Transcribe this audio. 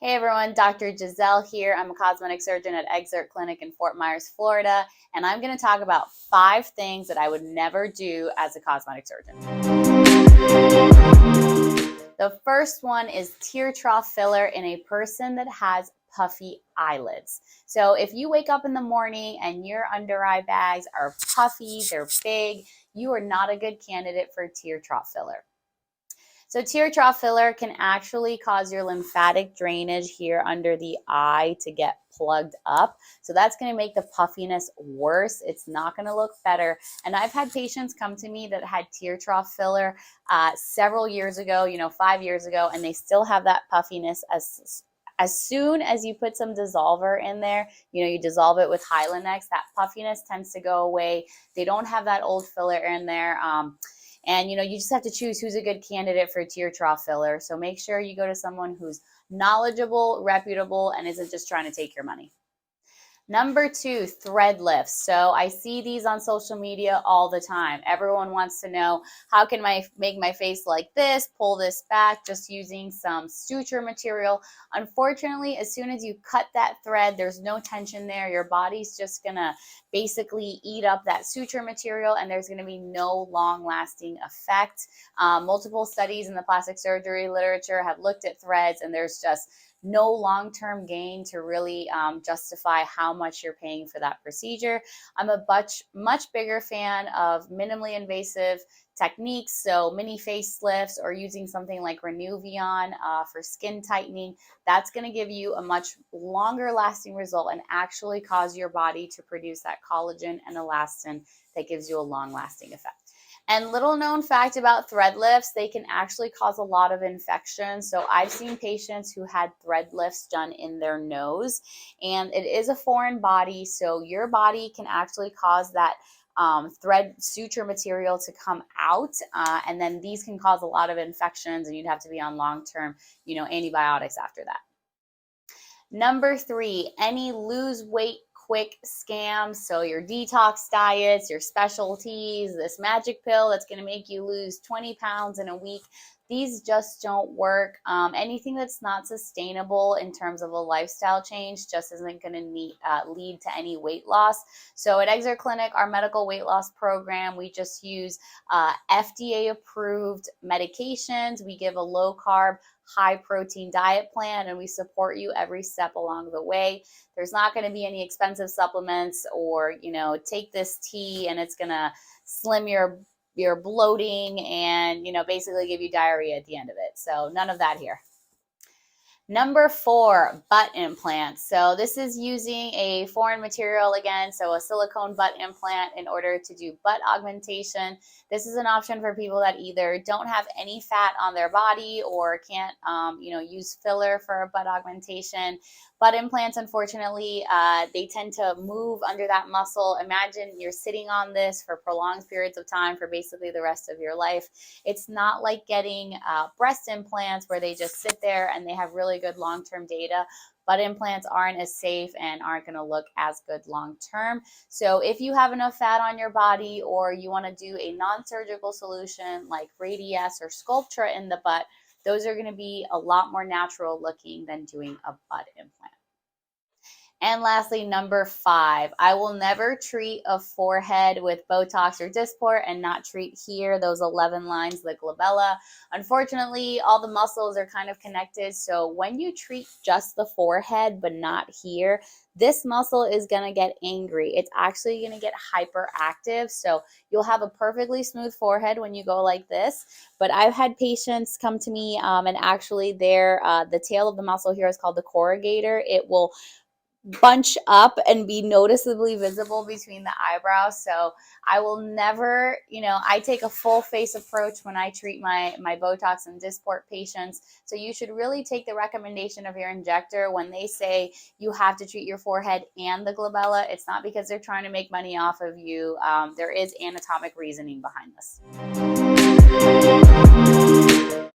Hey everyone, Dr. Giselle here. I'm a cosmetic surgeon at Exert Clinic in Fort Myers, Florida, and I'm going to talk about 5 things that I would never do as a cosmetic surgeon. The first one is tear trough filler in a person that has puffy eyelids. So if you wake up in the morning and your under eye bags are puffy, they're big, you are not a good candidate for tear trough filler. So tear trough filler can actually cause your lymphatic drainage here under the eye to get plugged up. So that's going to make the puffiness worse. It's not going to look better. And I've had patients come to me that had tear trough filler several years ago, 5 years ago, and they still have that puffiness as soon as you put some dissolver in there, you dissolve it with Hylenex, that puffiness tends to go away. They don't have that old filler in there. And, you just have to choose who's a good candidate for tear trough filler. So make sure you go to someone who's knowledgeable, reputable, and isn't just trying to take your money. Number 2, thread lifts. So I see these on social media all the time. Everyone wants to know, how can I make my face like this, pull this back, just using some suture material. Unfortunately, as soon as you cut that thread, there's no tension there. Your body's just gonna basically eat up that suture material, and there's gonna be no long-lasting effect. Multiple studies in the plastic surgery literature have looked at threads, and there's just no long-term gain to really justify how much you're paying for that procedure. I'm a much bigger fan of minimally invasive techniques, so mini facelifts or using something like Renuvion for skin tightening. That's going to give you a much longer lasting result and actually cause your body to produce that collagen and elastin that gives you a long lasting effect. And little known fact about thread lifts, they can actually cause a lot of infection. So I've seen patients who had thread lifts done in their nose, and it is a foreign body. So your body can actually cause that thread suture material to come out. And then these can cause a lot of infections, and you'd have to be on long-term, antibiotics after that. Number 3, any lose weight quick scams. So your detox diets, your specialties, this magic pill that's going to make you lose 20 pounds in a week. These just don't work. Anything that's not sustainable in terms of a lifestyle change just isn't going to lead to any weight loss. So at Exert Clinic, our medical weight loss program, we just use FDA approved medications. We give a low carb, high protein diet plan, and we support you every step along the way. There's not going to be any expensive supplements or, take this tea and it's going to slim your bloating and, basically give you diarrhea at the end of it. So none of that here. Number 4, butt implants. So this is using a foreign material again, so a silicone butt implant in order to do butt augmentation. This is an option for people that either don't have any fat on their body or can't, use filler for a butt augmentation. Butt implants, unfortunately, they tend to move under that muscle. Imagine you're sitting on this for prolonged periods of time for basically the rest of your life. It's not like getting breast implants where they just sit there and they have really good long-term data. Butt implants aren't as safe and aren't going to look as good long-term. So if you have enough fat on your body or you want to do a non-surgical solution like Radiesse or Sculptra in the butt, those are going to be a lot more natural looking than doing a butt implant. And lastly, number 5, I will never treat a forehead with Botox or Dysport and not treat here, those 11 lines, the glabella. Unfortunately, all the muscles are kind of connected. So when you treat just the forehead, but not here, this muscle is going to get angry. It's actually going to get hyperactive. So you'll have a perfectly smooth forehead when you go like this. But I've had patients come to me and actually the tail of the muscle here is called the corrugator. It will bunch up and be noticeably visible between the eyebrows. So I will never, I take a full face approach when I treat my Botox and Dysport patients. So you should really take the recommendation of your injector when they say you have to treat your forehead and the glabella. It's not because they're trying to make money off of you. There is anatomic reasoning behind this.